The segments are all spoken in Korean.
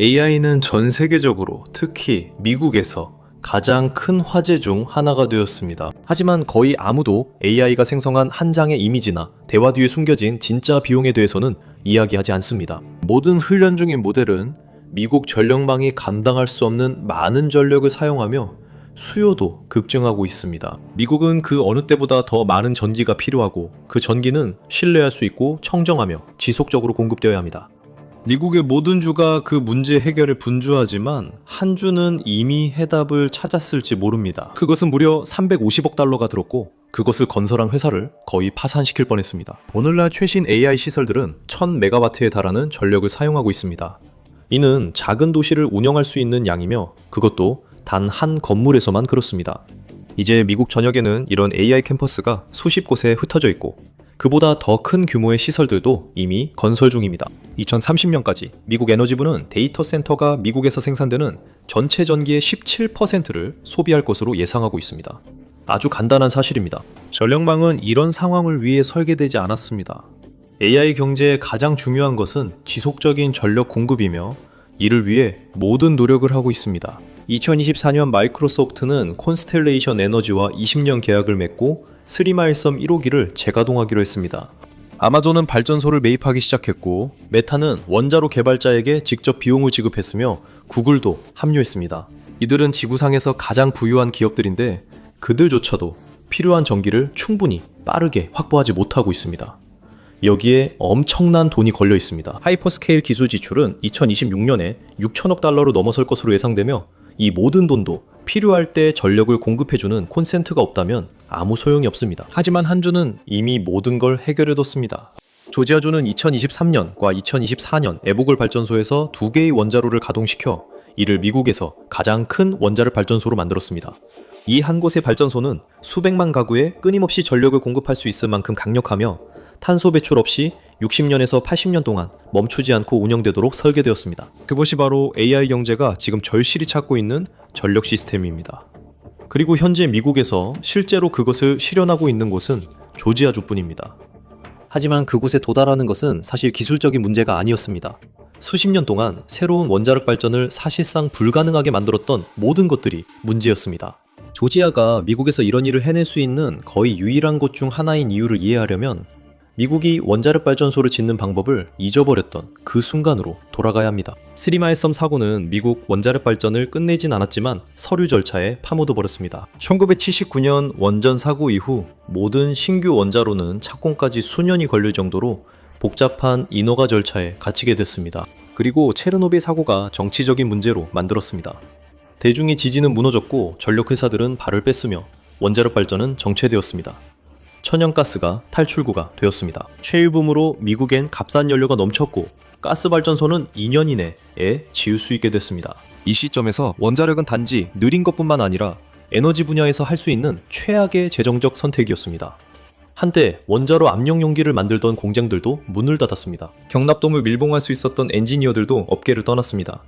AI는 전 세계적으로 특히 미국에서 가장 큰 화제 중 하나가 되었습니다. 하지만 거의 아무도 AI가 생성한 한 장의 이미지나 대화 뒤에 숨겨진 진짜 비용에 대해서는 이야기하지 않습니다. 모든 훈련 중인 모델은 미국 전력망이 감당할 수 없는 많은 전력을 사용하며 수요도 급증하고 있습니다. 미국은 그 어느 때보다 더 많은 전기가 필요하고 그 전기는 신뢰할 수 있고 청정하며 지속적으로 공급되어야 합니다. 미국의 모든 주가 그 문제 해결에 분주하지만 한 주는 이미 해답을 찾았을지 모릅니다. 그것은 무려 350억 달러가 들었고 그것을 건설한 회사를 거의 파산시킬 뻔했습니다. 오늘날 최신 AI 시설들은 1000메가와트에 달하는 전력을 사용하고 있습니다. 이는 작은 도시를 운영할 수 있는 양이며 그것도 단 한 건물에서만 그렇습니다. 이제 미국 전역에는 이런 AI 캠퍼스가 수십 곳에 흩어져 있고 그보다 더 큰 규모의 시설들도 이미 건설 중입니다. 2030년까지 미국 에너지부는 데이터 센터가 미국에서 생산되는 전체 전기의 17%를 소비할 것으로 예상하고 있습니다. 아주 간단한 사실입니다. 전력망은 이런 상황을 위해 설계되지 않았습니다. AI 경제의 가장 중요한 것은 지속적인 전력 공급이며 이를 위해 모든 노력을 하고 있습니다. 2024년 마이크로소프트는 콘스텔레이션 에너지와 20년 계약을 맺고 3마일섬 1호기를 재가동하기로 했습니다. 아마존은 발전소를 매입하기 시작했고 메타는 원자로 개발자에게 직접 비용을 지급했으며 구글도 합류했습니다. 이들은 지구상에서 가장 부유한 기업들인데 그들조차도 필요한 전기를 충분히 빠르게 확보하지 못하고 있습니다. 여기에 엄청난 돈이 걸려 있습니다. 하이퍼스케일 기술 지출은 2026년에 6천억 달러로 넘어설 것으로 예상되며 이 모든 돈도 필요할 때 전력을 공급해주는 콘센트가 없다면 아무 소용이 없습니다. 하지만 한주는 이미 모든 걸 해결해뒀습니다. 조지아주는 2023년과 2024년 에보글 발전소에서 2개의 원자로를 가동시켜 이를 미국에서 가장 큰 원자력 발전소로 만들었습니다. 이 한 곳의 발전소는 수백만 가구에 끊임없이 전력을 공급할 수 있을 만큼 강력하며 탄소 배출 없이 60년에서 80년 동안 멈추지 않고 운영되도록 설계되었습니다. 그것이 바로 AI 경제가 지금 절실히 찾고 있는 전력 시스템입니다. 그리고 현재 미국에서 실제로 그것을 실현하고 있는 곳은 조지아주뿐입니다. 하지만 그곳에 도달하는 것은 사실 기술적인 문제가 아니었습니다. 수십 년 동안 새로운 원자력 발전을 사실상 불가능하게 만들었던 모든 것들이 문제였습니다. 조지아가 미국에서 이런 일을 해낼 수 있는 거의 유일한 곳 중 하나인 이유를 이해하려면 미국이 원자력 발전소를 짓는 방법을 잊어버렸던 그 순간으로 돌아가야 합니다. 3마일섬 사고는 미국 원자력 발전을 끝내진 않았지만 서류 절차에 파묻어 버렸습니다. 1979년 원전 사고 이후 모든 신규 원자로는 착공까지 수년이 걸릴 정도로 복잡한 인허가 절차에 갇히게 됐습니다. 그리고 체르노빌 사고가 정치적인 문제로 만들었습니다. 대중의 지지는 무너졌고 전력회사들은 발을 뺐으며 원자력 발전은 정체되었습니다. 천연가스가 탈출구가 되었습니다. 최일붐으로 미국엔 값싼 연료가 넘쳤고 가스발전소는 2년 이내에 지을 수 있게 됐습니다. 이 시점에서 원자력은 단지 느린 것뿐만 아니라 에너지 분야에서 할 수 있는 최악의 재정적 선택이었습니다. 한때 원자로 압력 용기를 만들던 공장들도 문을 닫았습니다. 경납돔을 밀봉할 수 있었던 엔지니어들도 업계를 떠났습니다.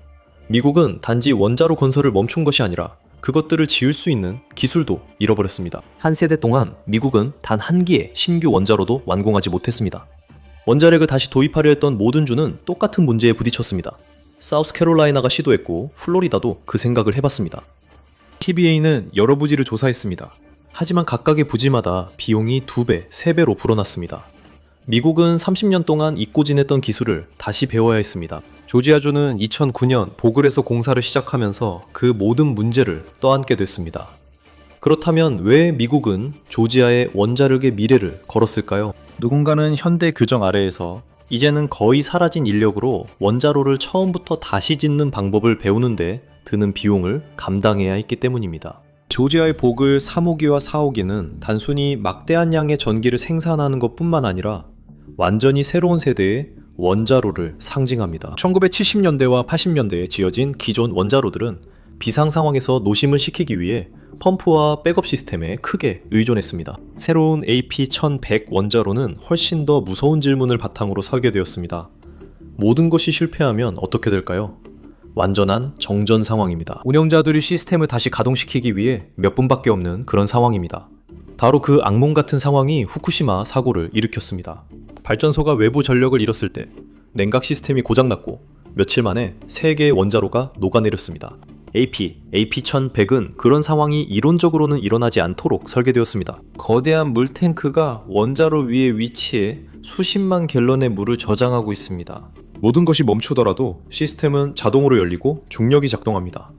미국은 단지 원자로 건설을 멈춘 것이 아니라 그것들을 지을 수 있는 기술도 잃어버렸습니다. 한 세대 동안 미국은 단 한 기의 신규 원자로도 완공하지 못했습니다. 원자력을 다시 도입하려 했던 모든 주는 똑같은 문제에 부딪혔습니다. 사우스캐롤라이나가 시도했고 플로리다도 그 생각을 해봤습니다. TBA는 여러 부지를 조사했습니다. 하지만 각각의 부지마다 비용이 2배, 3배로 불어났습니다. 미국은 30년 동안 잊고 지냈던 기술을 다시 배워야 했습니다. 조지아주는 2009년 보글에서 공사를 시작하면서 그 모든 문제를 떠안게 됐습니다. 그렇다면 왜 미국은 조지아의 원자력의 미래를 걸었을까요? 누군가는 현대 규정 아래에서 이제는 거의 사라진 인력으로 원자로를 처음부터 다시 짓는 방법을 배우는데 드는 비용을 감당해야 했기 때문입니다. 조지아의 보글 3호기와 4호기는 단순히 막대한 양의 전기를 생산하는 것뿐만 아니라 완전히 새로운 세대의 원자로를 상징합니다. 1970년대와 80년대에 지어진 기존 원자로들은 비상 상황에서 노심을 시키기 위해 펌프와 백업 시스템에 크게 의존했습니다. 새로운 AP1100 원자로는 훨씬 더 무서운 질문을 바탕으로 설계되었습니다. 모든 것이 실패하면 어떻게 될까요? 완전한 정전 상황입니다. 운영자들이 시스템을 다시 가동시키기 위해 몇 분밖에 없는 그런 상황입니다. 바로 그 악몽 같은 상황이 후쿠시마 사고를 일으켰습니다. 발전소가 외부 전력을 잃었을 때 냉각 시스템이 고장났고 며칠 만에 3개의 원자로가 녹아내렸습니다. AP1100은 그런 상황이 이론적으로는 일어나지 않도록 설계되었습니다. 거대한 물탱크가 원자로 위에 위치해 수십만 갤런의 물을 저장하고 있습니다. 모든 것이 멈추더라도 시스템은 자동으로 열리고 중력이 작동합니다.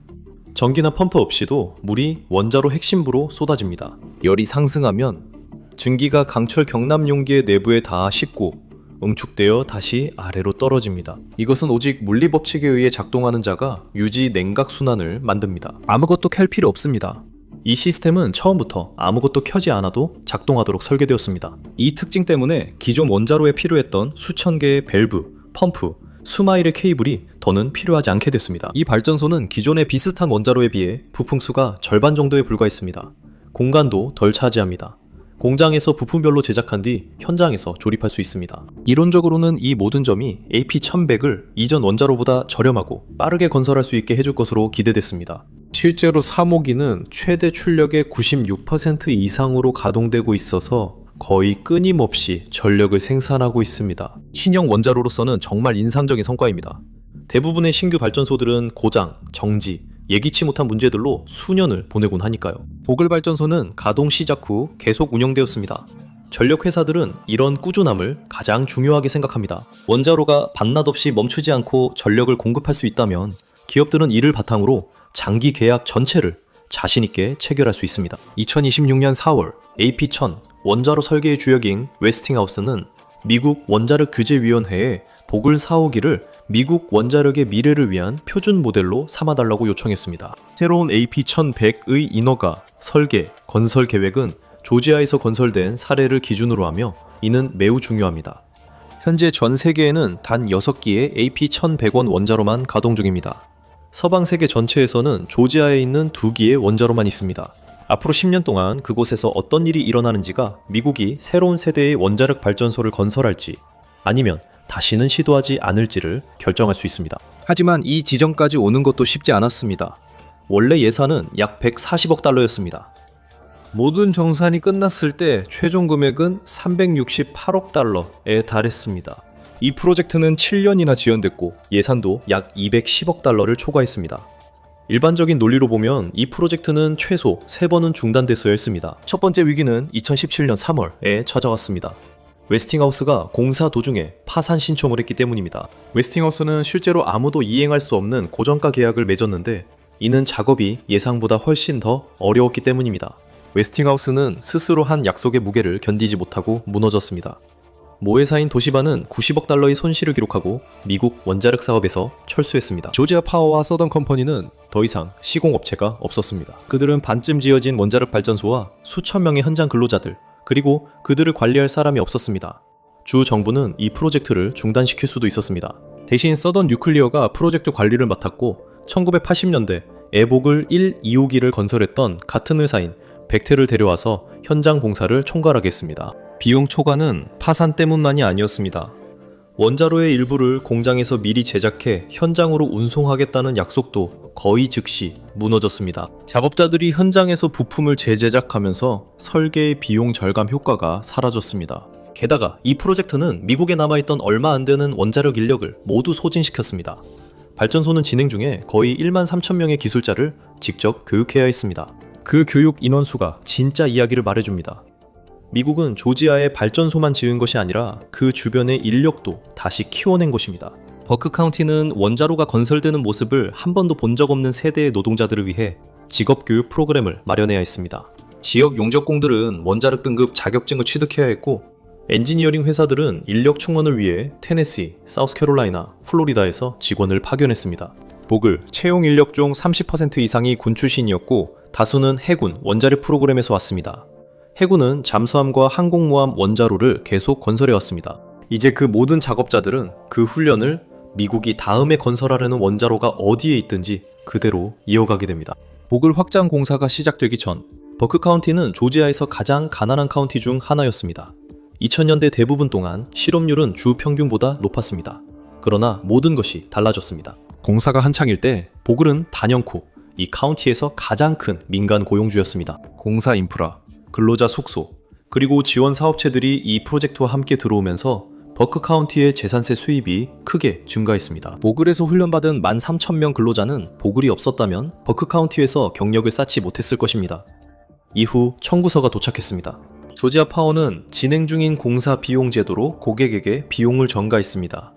전기나 펌프 없이도 물이 원자로 핵심부로 쏟아집니다. 열이 상승하면 증기가 강철 경납 용기의 내부에 닿아 식고 응축되어 다시 아래로 떨어집니다. 이것은 오직 물리 법칙에 의해 작동하는 자가 유지 냉각 순환을 만듭니다. 아무것도 켤 필요 없습니다. 이 시스템은 처음부터 아무것도 켜지 않아도 작동하도록 설계되었습니다. 이 특징 때문에 기존 원자로에 필요했던 수천 개의 밸브, 펌프, 수마일의 케이블이 더는 필요하지 않게 됐습니다. 이 발전소는 기존의 비슷한 원자로에 비해 부품수가 절반 정도에 불과했습니다. 공간도 덜 차지합니다. 공장에서 부품별로 제작한 뒤 현장에서 조립할 수 있습니다. 이론적으로는 이 모든 점이 AP1100을 이전 원자로보다 저렴하고 빠르게 건설할 수 있게 해줄 것으로 기대됐습니다. 실제로 3호기는 최대 출력의 96% 이상으로 가동되고 있어서 거의 끊임없이 전력을 생산하고 있습니다. 신형 원자로로서는 정말 인상적인 성과입니다. 대부분의 신규 발전소들은 고장, 정지, 예기치 못한 문제들로 수년을 보내곤 하니까요. 보글 발전소는 가동 시작 후 계속 운영되었습니다. 전력 회사들은 이런 꾸준함을 가장 중요하게 생각합니다. 원자로가 밤낮 없이 멈추지 않고 전력을 공급할 수 있다면 기업들은 이를 바탕으로 장기 계약 전체를 자신 있게 체결할 수 있습니다. 2026년 4월 AP1000 원자로 설계의 주역인 웨스팅하우스는 미국 원자력 규제위원회에 보글 4호기를 미국 원자력의 미래를 위한 표준 모델로 삼아달라고 요청했습니다. 새로운 AP1100의 인허가, 설계, 건설 계획은 조지아에서 건설된 사례를 기준으로 하며 이는 매우 중요합니다. 현재 전 세계에는 단 6기의 AP1100원 원자로만 가동 중입니다. 서방 세계 전체에서는 조지아에 있는 2기의 원자로만 있습니다. 앞으로 10년 동안 그곳에서 어떤 일이 일어나는지가 미국이 새로운 세대의 원자력 발전소를 건설할지 아니면 다시는 시도하지 않을지를 결정할 수 있습니다. 하지만 이 지점까지 오는 것도 쉽지 않았습니다. 원래 예산은 약 140억 달러였습니다. 모든 정산이 끝났을 때 최종 금액은 368억 달러에 달했습니다. 이 프로젝트는 7년이나 지연됐고 예산도 약 210억 달러를 초과했습니다. 일반적인 논리로 보면 이 프로젝트는 최소 3번은 중단됐어야 했습니다. 첫 번째 위기는 2017년 3월에 찾아왔습니다. 웨스팅하우스가 공사 도중에 파산 신청을 했기 때문입니다. 웨스팅하우스는 실제로 아무도 이행할 수 없는 고정가 계약을 맺었는데 이는 작업이 예상보다 훨씬 더 어려웠기 때문입니다. 웨스팅하우스는 스스로 한 약속의 무게를 견디지 못하고 무너졌습니다. 모회사인 도시바는 90억 달러의 손실을 기록하고 미국 원자력 사업에서 철수했습니다. 조지아 파워와 서던 컴퍼니는 더 이상 시공업체가 없었습니다. 그들은 반쯤 지어진 원자력 발전소와 수천 명의 현장 근로자들, 그리고 그들을 관리할 사람이 없었습니다. 주 정부는 이 프로젝트를 중단시킬 수도 있었습니다. 대신 서던 뉴클리어가 프로젝트 관리를 맡았고 1980년대 에보글 1, 2호기를 건설했던 같은 회사인 벡텔을 데려와서 현장 공사를 총괄하게 했습니다. 비용 초과는 파산 때문만이 아니었습니다. 원자로의 일부를 공장에서 미리 제작해 현장으로 운송하겠다는 약속도 거의 즉시 무너졌습니다. 작업자들이 현장에서 부품을 재제작하면서 설계의 비용 절감 효과가 사라졌습니다. 게다가 이 프로젝트는 미국에 남아있던 얼마 안 되는 원자력 인력을 모두 소진시켰습니다. 발전소는 진행 중에 거의 1만 3천 명의 기술자를 직접 교육해야 했습니다. 그 교육 인원수가 진짜 이야기를 말해줍니다. 미국은 조지아에 발전소만 지은 것이 아니라 그 주변의 인력도 다시 키워낸 것입니다. 버크 카운티는 원자로가 건설되는 모습을 한 번도 본 적 없는 세대의 노동자들을 위해 직업교육 프로그램을 마련해야 했습니다. 지역 용접공들은 원자력 등급 자격증을 취득해야 했고 엔지니어링 회사들은 인력 충원을 위해 테네시, 사우스캐롤라이나, 플로리다에서 직원을 파견했습니다. 보글, 채용 인력 중 30% 이상이 군 출신이었고 다수는 해군, 원자력 프로그램에서 왔습니다. 해군은 잠수함과 항공모함 원자로를 계속 건설해왔습니다. 이제 그 모든 작업자들은 그 훈련을 미국이 다음에 건설하려는 원자로가 어디에 있든지 그대로 이어가게 됩니다. 보글 확장 공사가 시작되기 전 버크 카운티는 조지아에서 가장 가난한 카운티 중 하나였습니다. 2000년대 대부분 동안 실업률은 주 평균보다 높았습니다. 그러나 모든 것이 달라졌습니다. 공사가 한창일 때 보글은 단연코 이 카운티에서 가장 큰 민간 고용주였습니다. 공사 인프라, 근로자 숙소, 그리고 지원 사업체들이 이 프로젝트와 함께 들어오면서 버크 카운티의 재산세 수입이 크게 증가했습니다. 보글에서 훈련받은 13,000명 근로자는 보글이 없었다면 버크 카운티에서 경력을 쌓지 못했을 것입니다. 이후 청구서가 도착했습니다. 조지아 파워는 진행 중인 공사 비용 제도로 고객에게 비용을 전가했습니다.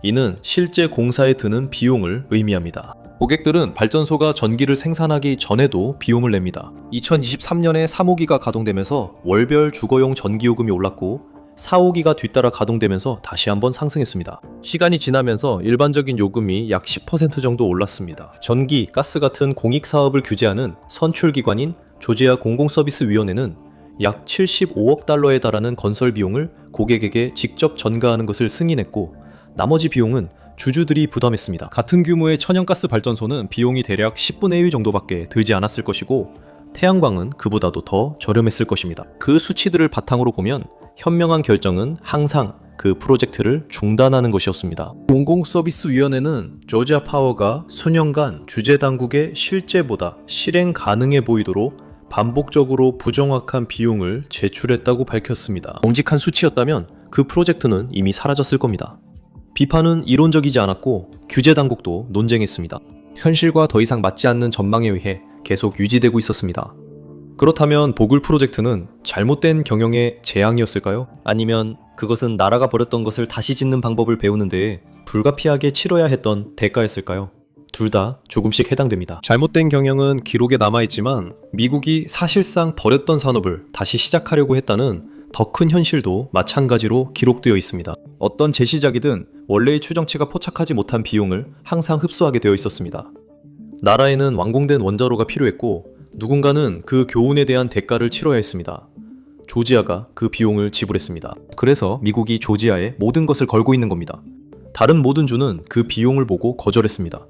이는 실제 공사에 드는 비용을 의미합니다. 고객들은 발전소가 전기를 생산하기 전에도 비용을 냅니다. 2023년에 3호기가 가동되면서 월별 주거용 전기요금이 올랐고 4호기가 뒤따라 가동되면서 다시 한번 상승했습니다. 시간이 지나면서 일반적인 요금이 약 10% 정도 올랐습니다. 전기, 가스 같은 공익사업을 규제하는 선출기관인 조지아 공공서비스위원회는 약 75억 달러에 달하는 건설 비용을 고객에게 직접 전가하는 것을 승인했고 나머지 비용은 주주들이 부담했습니다. 같은 규모의 천연가스 발전소는 비용이 대략 10분의 1 정도밖에 들지 않았을 것이고 태양광은 그보다도 더 저렴했을 것입니다. 그 수치들을 바탕으로 보면 현명한 결정은 항상 그 프로젝트를 중단하는 것이었습니다. 공공서비스위원회는 조지아 파워가 수년간 주재당국의 실제보다 실행 가능해 보이도록 반복적으로 부정확한 비용을 제출했다고 밝혔습니다. 정직한 수치였다면 그 프로젝트는 이미 사라졌을 겁니다. 비판은 이론적이지 않았고 규제 당국도 논쟁했습니다. 현실과 더 이상 맞지 않는 전망에 의해 계속 유지되고 있었습니다. 그렇다면 보글 프로젝트는 잘못된 경영의 재앙이었을까요? 아니면 그것은 나라가 버렸던 것을 다시 짓는 방법을 배우는 데에 불가피하게 치러야 했던 대가였을까요? 둘 다 조금씩 해당됩니다. 잘못된 경영은 기록에 남아있지만 미국이 사실상 버렸던 산업을 다시 시작하려고 했다는 더 큰 현실도 마찬가지로 기록되어 있습니다. 어떤 재시작이든 원래의 추정치가 포착하지 못한 비용을 항상 흡수하게 되어 있었습니다. 나라에는 완공된 원자로가 필요했고 누군가는 그 교훈에 대한 대가를 치러야 했습니다. 조지아가 그 비용을 지불했습니다. 그래서 미국이 조지아에 모든 것을 걸고 있는 겁니다. 다른 모든 주는 그 비용을 보고 거절했습니다.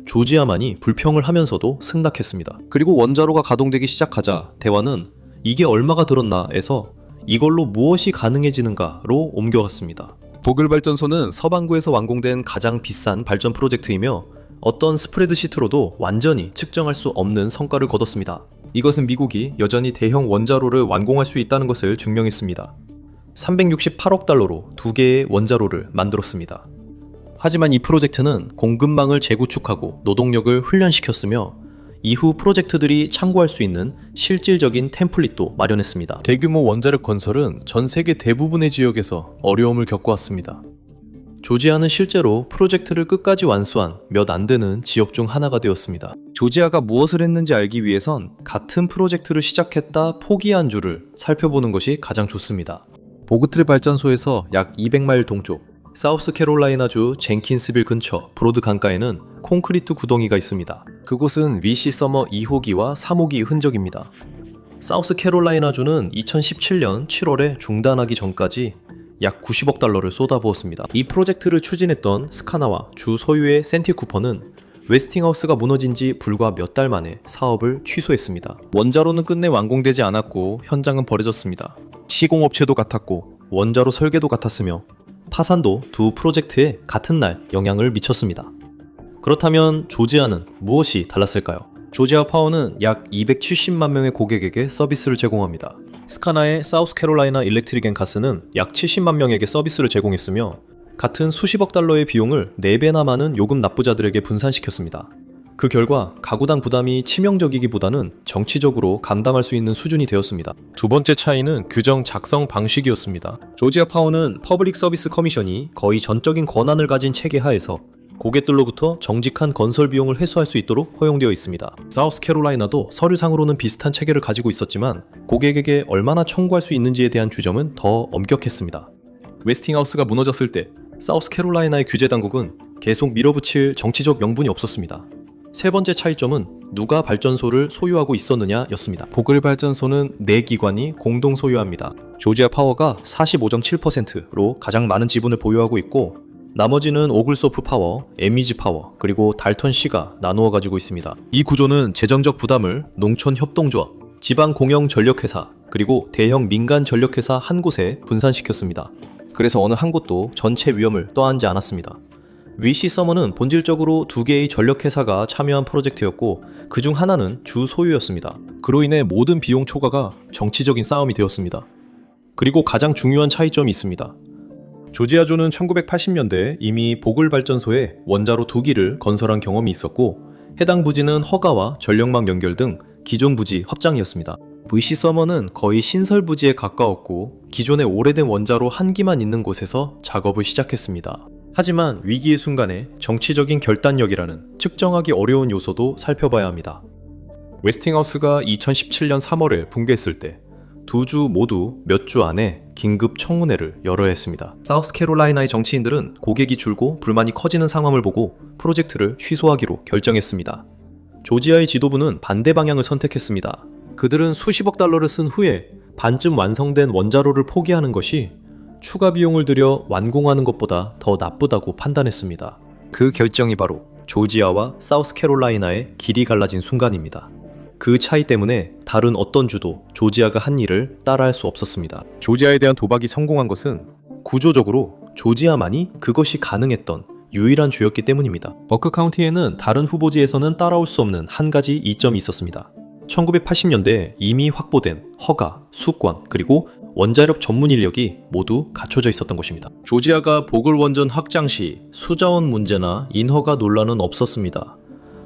조지아만이 불평을 하면서도 승낙했습니다. 그리고 원자로가 가동되기 시작하자 대화는 이게 얼마가 들었나에서 이걸로 무엇이 가능해지는가로 옮겨갔습니다. 보글 발전소는 서반구에서 완공된 가장 비싼 발전 프로젝트이며 어떤 스프레드시트로도 완전히 측정할 수 없는 성과를 거뒀습니다. 이것은 미국이 여전히 대형 원자로를 완공할 수 있다는 것을 증명했습니다. 368억 달러로 2개의 원자로를 만들었습니다. 하지만 이 프로젝트는 공급망을 재구축하고 노동력을 훈련시켰으며 이후 프로젝트들이 참고할 수 있는 실질적인 템플릿도 마련했습니다. 대규모 원자력 건설은 전 세계 대부분의 지역에서 어려움을 겪어왔습니다. 조지아는 실제로 프로젝트를 끝까지 완수한 몇 안 되는 지역 중 하나가 되었습니다. 조지아가 무엇을 했는지 알기 위해선 같은 프로젝트를 시작했다 포기한 주를 살펴보는 것이 가장 좋습니다. 보그트리 발전소에서 약 200마일 동쪽 사우스캐롤라이나주 젠킨스빌 근처 브로드 강가에는 콘크리트 구덩이가 있습니다. 그곳은 위시 서머 2호기와 3호기의 흔적입니다. 사우스캐롤라이나주는 2017년 7월에 중단하기 전까지 약 90억 달러를 쏟아부었습니다. 이 프로젝트를 추진했던 스카나와 주 소유의 센티 쿠퍼는 웨스팅하우스가 무너진 지 불과 몇 달 만에 사업을 취소했습니다. 원자로는 끝내 완공되지 않았고 현장은 버려졌습니다. 시공업체도 같았고 원자로 설계도 같았으며 파산도 두 프로젝트에 같은 날 영향을 미쳤습니다. 그렇다면 조지아는 무엇이 달랐을까요? 조지아 파워는 약 270만 명의 고객에게 서비스를 제공합니다. 스카나의 사우스캐롤라이나 일렉트릭 앤 가스는 약 70만 명에게 서비스를 제공했으며 같은 수십억 달러의 비용을 4배나 많은 요금 납부자들에게 분산시켰습니다. 그 결과 가구당 부담이 치명적이기보다는 정치적으로 감당할 수 있는 수준이 되었습니다. 두 번째 차이는 규정 작성 방식이었습니다. 조지아 파워는 퍼블릭 서비스 커미션이 거의 전적인 권한을 가진 체계 하에서 고객들로부터 정직한 건설 비용을 회수할 수 있도록 허용되어 있습니다. 사우스캐롤라이나도 서류상으로는 비슷한 체계를 가지고 있었지만 고객에게 얼마나 청구할 수 있는지에 대한 규정은 더 엄격했습니다. 웨스팅하우스가 무너졌을 때 사우스캐롤라이나의 규제 당국은 계속 밀어붙일 정치적 명분이 없었습니다. 세 번째 차이점은 누가 발전소를 소유하고 있었느냐였습니다. 보글 발전소는 4기관이 공동 소유합니다. 조지아 파워가 45.7%로 가장 많은 지분을 보유하고 있고 나머지는 오글소프 파워, 에미지 파워, 그리고 달턴시가 나누어 가지고 있습니다. 이 구조는 재정적 부담을 농촌협동조합, 지방공영전력회사, 그리고 대형 민간전력회사 한 곳에 분산시켰습니다. 그래서 어느 한 곳도 전체 위험을 떠안지 않았습니다. 위시 서머는 본질적으로 2개의 전력회사가 참여한 프로젝트였고 그중 하나는 주 소유였습니다. 그로 인해 모든 비용 초과가 정치적인 싸움이 되었습니다. 그리고 가장 중요한 차이점이 있습니다. 조지아주는 1980년대 이미 보글 발전소에 원자로 2기를 건설한 경험이 있었고 해당 부지는 허가와 전력망 연결 등 기존 부지 확장이었습니다. VC 서머는 거의 신설 부지에 가까웠고 기존의 오래된 원자로 1기만 있는 곳에서 작업을 시작했습니다. 하지만 위기의 순간에 정치적인 결단력이라는 측정하기 어려운 요소도 살펴봐야 합니다. 웨스팅하우스가 2017년 3월에 붕괴했을 때 두 주 모두 몇 주 안에 긴급 청문회를 열어야 했습니다. 사우스캐롤라이나의 정치인들은 고객이 줄고 불만이 커지는 상황을 보고 프로젝트를 취소하기로 결정했습니다. 조지아의 지도부는 반대 방향을 선택했습니다. 그들은 수십억 달러를 쓴 후에 반쯤 완성된 원자로를 포기하는 것이 추가 비용을 들여 완공하는 것보다 더 나쁘다고 판단했습니다. 그 결정이 바로 조지아와 사우스캐롤라이나의 길이 갈라진 순간입니다. 그 차이 때문에 다른 어떤 주도 조지아가 한 일을 따라할 수 없었습니다. 조지아에 대한 도박이 성공한 것은 구조적으로 조지아만이 그것이 가능했던 유일한 주였기 때문입니다. 버크 카운티에는 다른 후보지에서는 따라올 수 없는 한 가지 이점이 있었습니다. 1980년대에 이미 확보된 허가, 수권, 그리고 원자력 전문 인력이 모두 갖춰져 있었던 것입니다. 조지아가 보글 원전 확장 시 수자원 문제나 인허가 논란은 없었습니다.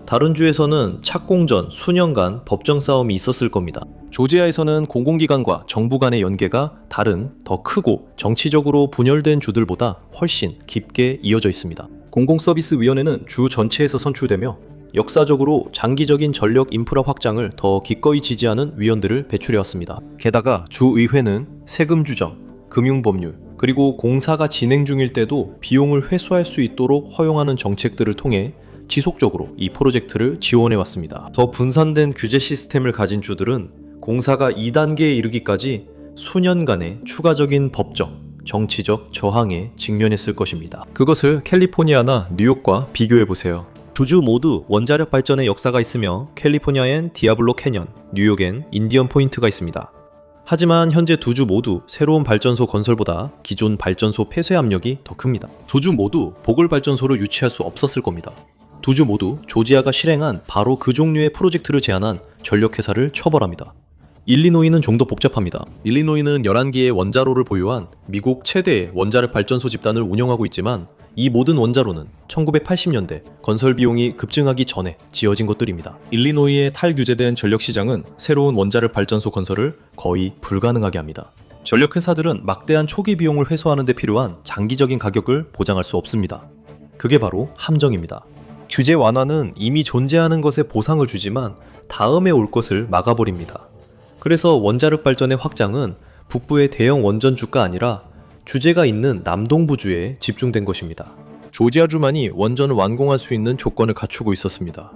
다른 주에서는 착공 전 수년간 법정 싸움이 있었을 겁니다. 조지아에서는 공공기관과 정부 간의 연계가 다른 더 크고 정치적으로 분열된 주들보다 훨씬 깊게 이어져 있습니다. 공공서비스위원회는 주 전체에서 선출되며 역사적으로 장기적인 전력 인프라 확장을 더 기꺼이 지지하는 위원들을 배출해왔습니다. 게다가 주의회는 세금 주정, 금융법률, 그리고 공사가 진행 중일 때도 비용을 회수할 수 있도록 허용하는 정책들을 통해 지속적으로 이 프로젝트를 지원해왔습니다. 더 분산된 규제 시스템을 가진 주들은 공사가 2단계에 이르기까지 수년간의 추가적인 법적, 정치적 저항에 직면했을 것입니다. 그것을 캘리포니아나 뉴욕과 비교해보세요. 두 주 모두 원자력 발전의 역사가 있으며 캘리포니아엔 디아블로 캐년, 뉴욕엔 인디언 포인트가 있습니다. 하지만 현재 두 주 모두 새로운 발전소 건설보다 기존 발전소 폐쇄 압력이 더 큽니다. 두 주 모두 보글 발전소를 유치할 수 없었을 겁니다. 두 주 모두 조지아가 실행한 바로 그 종류의 프로젝트를 제안한 전력회사를 처벌합니다. 일리노이는 좀 더 복잡합니다. 일리노이는 11개의 원자로를 보유한 미국 최대의 원자력 발전소 집단을 운영하고 있지만 이 모든 원자로는 1980년대 건설 비용이 급증하기 전에 지어진 것들입니다. 일리노이의 탈규제된 전력시장은 새로운 원자력 발전소 건설을 거의 불가능하게 합니다. 전력회사들은 막대한 초기 비용을 회수하는 데 필요한 장기적인 가격을 보장할 수 없습니다. 그게 바로 함정입니다. 규제 완화는 이미 존재하는 것에 보상을 주지만 다음에 올 것을 막아버립니다. 그래서 원자력 발전의 확장은 북부의 대형 원전주가 아니라 주재가 있는 남동부주에 집중된 것입니다. 조지아주만이 원전을 완공할 수 있는 조건을 갖추고 있었습니다.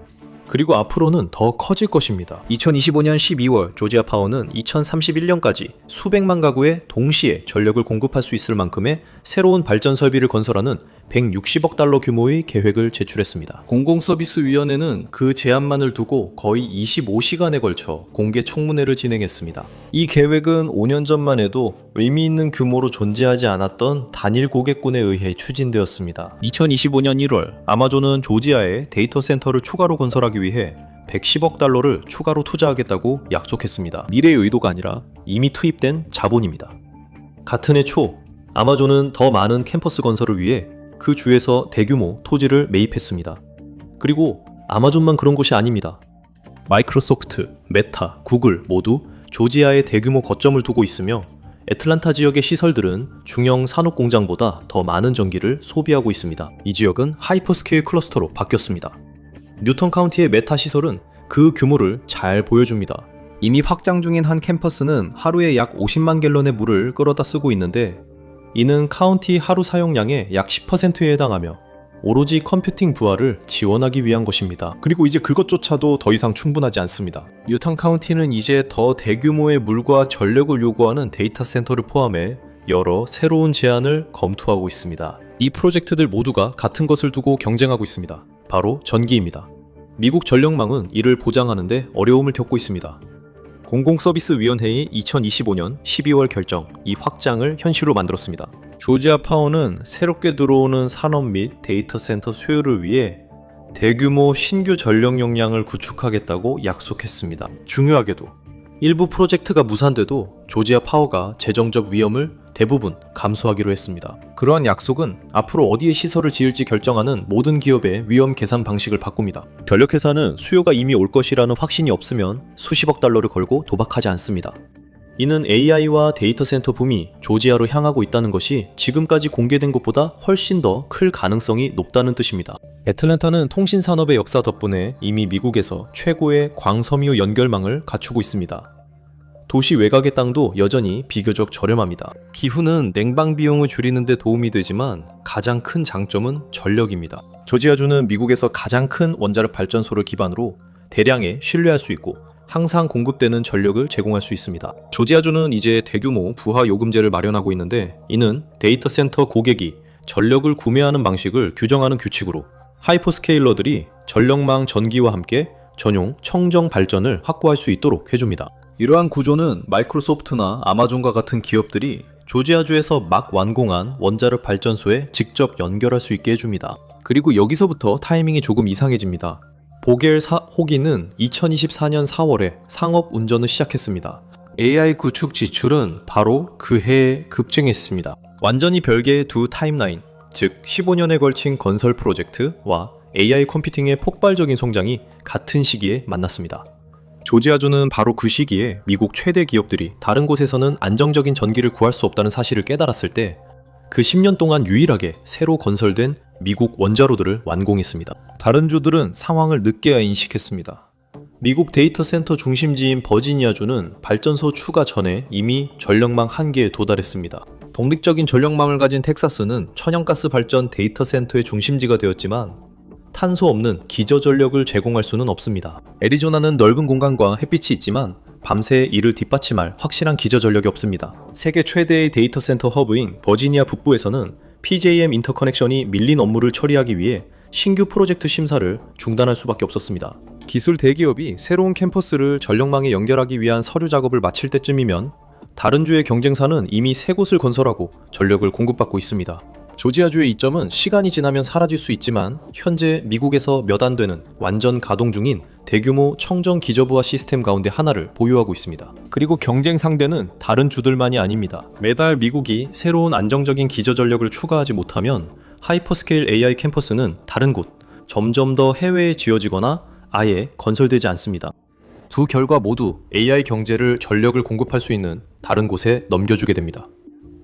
그리고 앞으로는 더 커질 것입니다. 2025년 12월 조지아 파워는 2031년까지 수백만 가구에 동시에 전력을 공급할 수 있을 만큼의 새로운 발전 설비를 건설하는 160억 달러 규모의 계획을 제출했습니다. 공공서비스위원회는 그 제안만을 두고 거의 25시간에 걸쳐 공개 청문회를 진행했습니다. 이 계획은 5년 전만 해도 의미 있는 규모로 존재하지 않았던 단일 고객군에 의해 추진되었습니다. 2025년 1월 아마존은 조지아에 데이터 센터를 추가로 건설하기 위해 110억 달러를 추가로 투자하겠다고 약속했습니다. 미래의 의도가 아니라 이미 투입된 자본입니다. 같은 해 초 아마존은 더 많은 캠퍼스 건설을 위해 그 주에서 대규모 토지를 매입했습니다. 그리고 아마존만 그런 곳이 아닙니다. 마이크로소프트, 메타, 구글 모두 조지아에 대규모 거점을 두고 있으며 애틀란타 지역의 시설들은 중형 산업공장보다 더 많은 전기를 소비하고 있습니다. 이 지역은 하이퍼스케일 클러스터로 바뀌었습니다. 뉴턴 카운티의 메타 시설은 그 규모를 잘 보여줍니다. 이미 확장 중인 한 캠퍼스는 하루에 약 50만 갤런의 물을 끌어다 쓰고 있는데 이는 카운티 하루 사용량의 약 10%에 해당하며 오로지 컴퓨팅 부하를 지원하기 위한 것입니다. 그리고 이제 그것조차도 더 이상 충분하지 않습니다. 뉴턴 카운티는 이제 더 대규모의 물과 전력을 요구하는 데이터 센터를 포함해 여러 새로운 제안을 검토하고 있습니다. 이 프로젝트들 모두가 같은 것을 두고 경쟁하고 있습니다. 바로 전기입니다. 미국 전력망은 이를 보장하는데 어려움을 겪고 있습니다. 공공서비스위원회의 2025년 12월 결정, 이 확장을 현실로 만들었습니다. 조지아 파워는 새롭게 들어오는 산업 및 데이터 센터 수요를 위해 대규모 신규 전력 용량을 구축하겠다고 약속했습니다. 중요하게도 일부 프로젝트가 무산돼도 조지아 파워가 재정적 위험을 대부분 감수하기로 했습니다. 그러한 약속은 앞으로 어디에 시설을 지을지 결정하는 모든 기업의 위험 계산 방식을 바꿉니다. 전력회사는 수요가 이미 올 것이라는 확신이 없으면 수십억 달러를 걸고 도박하지 않습니다. 이는 AI와 데이터 센터 붐이 조지아로 향하고 있다는 것이 지금까지 공개된 것보다 훨씬 더 클 가능성이 높다는 뜻입니다. 애틀랜타는 통신 산업의 역사 덕분에 이미 미국에서 최고의 광섬유 연결망을 갖추고 있습니다. 도시 외곽의 땅도 여전히 비교적 저렴합니다. 기후는 냉방 비용을 줄이는 데 도움이 되지만 가장 큰 장점은 전력입니다. 조지아주는 미국에서 가장 큰 원자력 발전소를 기반으로 대량의 신뢰할 수 있고 항상 공급되는 전력을 제공할 수 있습니다. 조지아주는 이제 대규모 부하 요금제를 마련하고 있는데, 이는 데이터 센터 고객이 전력을 구매하는 방식을 규정하는 규칙으로 하이퍼스케일러들이 전력망 전기와 함께 전용 청정 발전을 확보할 수 있도록 해줍니다. 이러한 구조는 마이크로소프트나 아마존과 같은 기업들이 조지아주에서 막 완공한 원자력 발전소에 직접 연결할 수 있게 해줍니다. 그리고 여기서부터 타이밍이 조금 이상해집니다. 보겔 호기는 2024년 4월에 상업 운전을 시작했습니다. AI 구축 지출은 바로 그 해에 급증했습니다. 완전히 별개의 두 타임라인, 즉 15년에 걸친 건설 프로젝트와 AI 컴퓨팅의 폭발적인 성장이 같은 시기에 만났습니다. 조지아주는 바로 그 시기에 미국 최대 기업들이 다른 곳에서는 안정적인 전기를 구할 수 없다는 사실을 깨달았을 때 그 10년 동안 유일하게 새로 건설된 미국 원자로들을 완공했습니다. 다른 주들은 상황을 늦게야 인식했습니다. 미국 데이터 센터 중심지인 버지니아주는 발전소 추가 전에 이미 전력망 한계에 도달했습니다. 독립적인 전력망을 가진 텍사스는 천연가스 발전 데이터 센터의 중심지가 되었지만 탄소 없는 기저전력을 제공할 수는 없습니다. 애리조나는 넓은 공간과 햇빛이 있지만 밤새 이를 뒷받침할 확실한 기저전력이 없습니다. 세계 최대의 데이터 센터 허브인 버지니아 북부에서는 PJM 인터커넥션이 밀린 업무를 처리하기 위해 신규 프로젝트 심사를 중단할 수밖에 없었습니다. 기술 대기업이 새로운 캠퍼스를 전력망에 연결하기 위한 서류 작업을 마칠 때쯤이면 다른 주의 경쟁사는 이미 세 곳을 건설하고 전력을 공급받고 있습니다. 조지아주의 이점은 시간이 지나면 사라질 수 있지만 현재 미국에서 몇 안 되는 완전 가동 중인 대규모 청정 기저부하 시스템 가운데 하나를 보유하고 있습니다. 그리고 경쟁 상대는 다른 주들만이 아닙니다. 매달 미국이 새로운 안정적인 기저 전력을 추가하지 못하면 하이퍼스케일 AI 캠퍼스는 다른 곳, 점점 더 해외에 지어지거나 아예 건설되지 않습니다. 두 결과 모두 AI 경제를 전력을 공급할 수 있는 다른 곳에 넘겨주게 됩니다.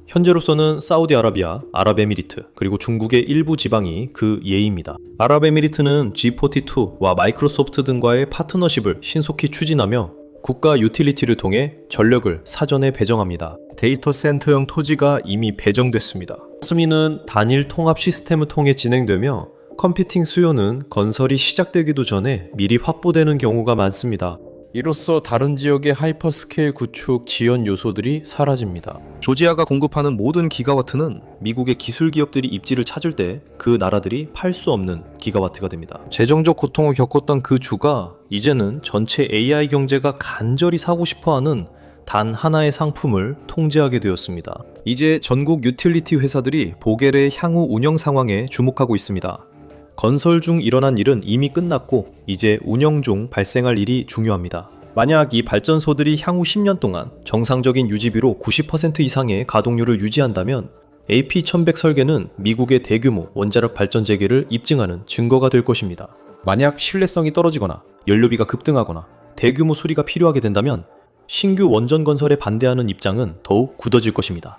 현재로서는 사우디아라비아, 아랍에미리트, 그리고 중국의 일부 지방이 그 예입니다. 아랍에미리트는 G42와 마이크로소프트 등과의 파트너십을 신속히 추진하며 국가 유틸리티를 통해 전력을 사전에 배정합니다. 데이터 센터형 토지가 이미 배정됐습니다. 스미는 단일 통합 시스템을 통해 진행되며 컴퓨팅 수요는 건설이 시작되기도 전에 미리 확보되는 경우가 많습니다. 이로써 다른 지역의 하이퍼스케일 구축 지연 요소들이 사라집니다. 조지아가 공급하는 모든 기가와트는 미국의 기술 기업들이 입지를 찾을 때 그 나라들이 팔 수 없는 기가와트가 됩니다. 재정적 고통을 겪었던 그 주가 이제는 전체 AI 경제가 간절히 사고 싶어하는 단 하나의 상품을 통제하게 되었습니다. 이제 전국 유틸리티 회사들이 보겔의 향후 운영 상황에 주목하고 있습니다. 건설 중 일어난 일은 이미 끝났고 이제 운영 중 발생할 일이 중요합니다. 만약 이 발전소들이 향후 10년 동안 정상적인 유지비로 90% 이상의 가동률을 유지한다면 AP1100 설계는 미국의 대규모 원자력 발전 재개를 입증하는 증거가 될 것입니다. 만약 신뢰성이 떨어지거나 연료비가 급등하거나 대규모 수리가 필요하게 된다면 신규 원전 건설에 반대하는 입장은 더욱 굳어질 것입니다.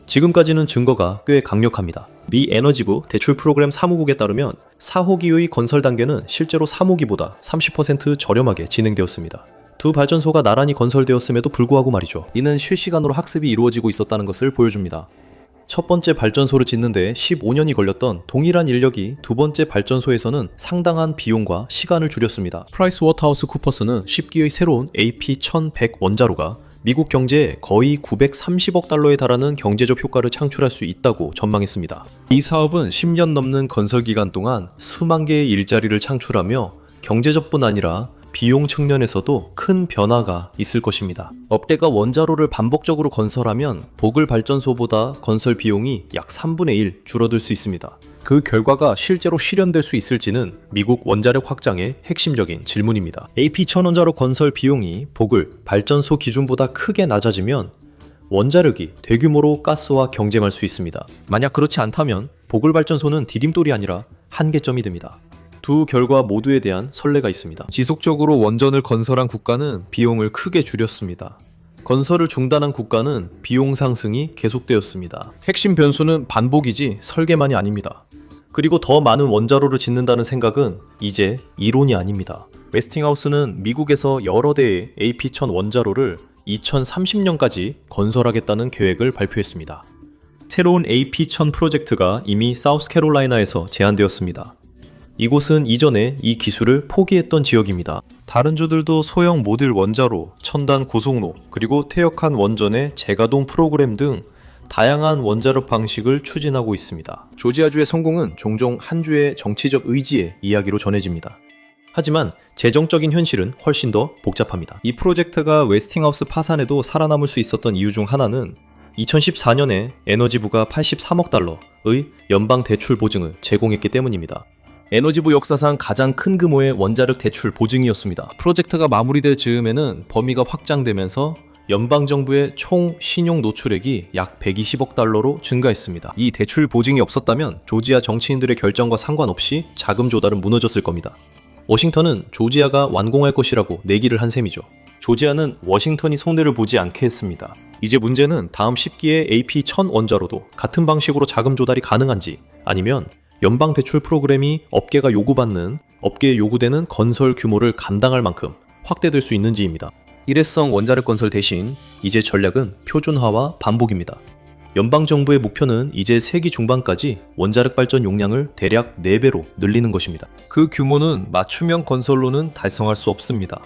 지금까지는 증거가 꽤 강력합니다. 미 에너지부 대출 프로그램 사무국에 따르면 4호기의 건설 단계는 실제로 3호기보다 30% 저렴하게 진행되었습니다. 두 발전소가 나란히 건설되었음에도 불구하고 말이죠. 이는 실시간으로 학습이 이루어지고 있었다는 것을 보여줍니다. 첫 번째 발전소를 짓는데 15년이 걸렸던 동일한 인력이 두 번째 발전소에서는 상당한 비용과 시간을 줄였습니다. 프라이스워터하우스쿠퍼스는 10기의 새로운 AP1100 원자로가 미국 경제에 거의 930억 달러에 달하는 경제적 효과를 창출할 수 있다고 전망했습니다. 이 사업은 10년 넘는 건설 기간 동안 수만 개의 일자리를 창출하며 경제적뿐 아니라 비용 측면에서도 큰 변화가 있을 것입니다. 업계가 원자로를 반복적으로 건설하면 보글 발전소보다 건설 비용이 약 3분의 1 줄어들 수 있습니다. 그 결과가 실제로 실현될 수 있을지는 미국 원자력 확장의 핵심적인 질문입니다. AP1000원자로 건설 비용이 보글 발전소 기준보다 크게 낮아지면 원자력이 대규모로 가스와 경쟁할 수 있습니다. 만약 그렇지 않다면 보글발전소는 디딤돌이 아니라 한계점이 됩니다. 두 결과 모두에 대한 선례가 있습니다. 지속적으로 원전을 건설한 국가는 비용을 크게 줄였습니다. 건설을 중단한 국가는 비용 상승이 계속되었습니다. 핵심 변수는 반복이지 설계만이 아닙니다. 그리고 더 많은 원자로를 짓는다는 생각은 이제 이론이 아닙니다. 웨스팅하우스는 미국에서 여러 대의 AP-1000 원자로를 2030년까지 건설하겠다는 계획을 발표했습니다. 새로운 AP-1000 프로젝트가 이미 사우스캐롤라이나에서 제안되었습니다. 이곳은 이전에 이 기술을 포기했던 지역입니다. 다른 주들도 소형 모듈 원자로, 첨단 고속로, 그리고 퇴역한 원전의 재가동 프로그램 등 다양한 원자력 방식을 추진하고 있습니다. 조지아주의 성공은 종종 한 주의 정치적 의지의 이야기로 전해집니다. 하지만 재정적인 현실은 훨씬 더 복잡합니다. 이 프로젝트가 웨스팅하우스 파산에도 살아남을 수 있었던 이유 중 하나는 2014년에 에너지부가 83억 달러의 연방 대출 보증을 제공했기 때문입니다. 에너지부 역사상 가장 큰 규모의 원자력 대출 보증이었습니다. 프로젝트가 마무리될 즈음에는 범위가 확장되면서 연방정부의 총 신용 노출액이 약 120억 달러로 증가했습니다. 이 대출 보증이 없었다면 조지아 정치인들의 결정과 상관없이 자금 조달은 무너졌을 겁니다. 워싱턴은 조지아가 완공할 것이라고 내기를 한 셈이죠. 조지아는 워싱턴이 손해를 보지 않게 했습니다. 이제 문제는 다음 10기의 AP-1000 원자로도 같은 방식으로 자금 조달이 가능한지, 아니면 연방 대출 프로그램이 업계가 요구받는, 업계에 요구되는 건설 규모를 감당할 만큼 확대될 수 있는지입니다. 일회성 원자력 건설 대신 이제 전략은 표준화와 반복입니다. 연방정부의 목표는 이제 세기 중반까지 원자력 발전 용량을 대략 4배로 늘리는 것입니다. 그 규모는 맞춤형 건설로는 달성할 수 없습니다.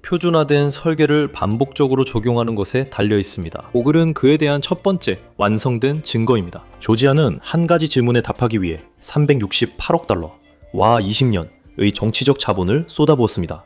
표준화된 설계를 반복적으로 적용하는 것에 달려 있습니다. 보글은 그에 대한 첫 번째 완성된 증거입니다. 조지아는 한 가지 질문에 답하기 위해 368억 달러, 와 20년의 정치적 자본을 쏟아부었습니다.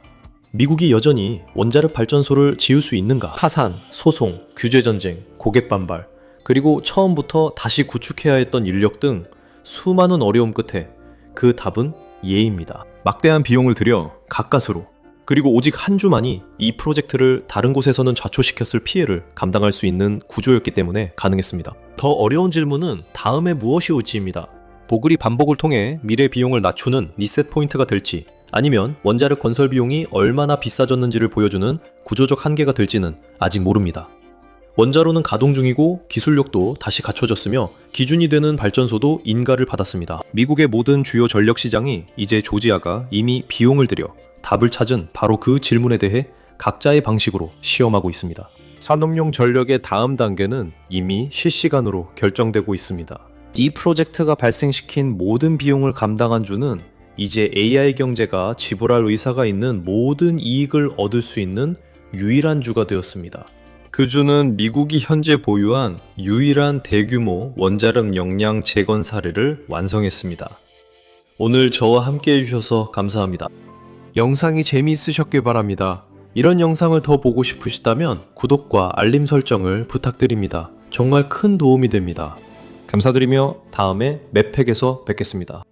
미국이 여전히 원자력 발전소를 지을 수 있는가? 파산, 소송, 규제전쟁, 고객 반발, 그리고 처음부터 다시 구축해야 했던 인력 등 수많은 어려움 끝에 그 답은 예입니다. 막대한 비용을 들여 가까스로, 그리고 오직 한 주만이 이 프로젝트를 다른 곳에서는 좌초시켰을 피해를 감당할 수 있는 구조였기 때문에 가능했습니다. 더 어려운 질문은 다음에 무엇이 올지입니다. 보글이 반복을 통해 미래 비용을 낮추는 리셋 포인트가 될지, 아니면 원자력 건설 비용이 얼마나 비싸졌는지를 보여주는 구조적 한계가 될지는 아직 모릅니다. 원자로는 가동 중이고 기술력도 다시 갖춰졌으며 기준이 되는 발전소도 인가를 받았습니다. 미국의 모든 주요 전력 시장이 이제 조지아가 이미 비용을 들여 답을 찾은 바로 그 질문에 대해 각자의 방식으로 시험하고 있습니다. 산업용 전력의 다음 단계는 이미 실시간으로 결정되고 있습니다. 이 프로젝트가 발생시킨 모든 비용을 감당한 주는 이제 AI 경제가 지불할 의사가 있는 모든 이익을 얻을 수 있는 유일한 주가 되었습니다. 그 주는 미국이 현재 보유한 유일한 대규모 원자력 역량 재건 사례를 완성했습니다. 오늘 저와 함께 해주셔서 감사합니다. 영상이 재미있으셨길 바랍니다. 이런 영상을 더 보고 싶으시다면 구독과 알림 설정을 부탁드립니다. 정말 큰 도움이 됩니다. 감사드리며 다음에 맵팩에서 뵙겠습니다.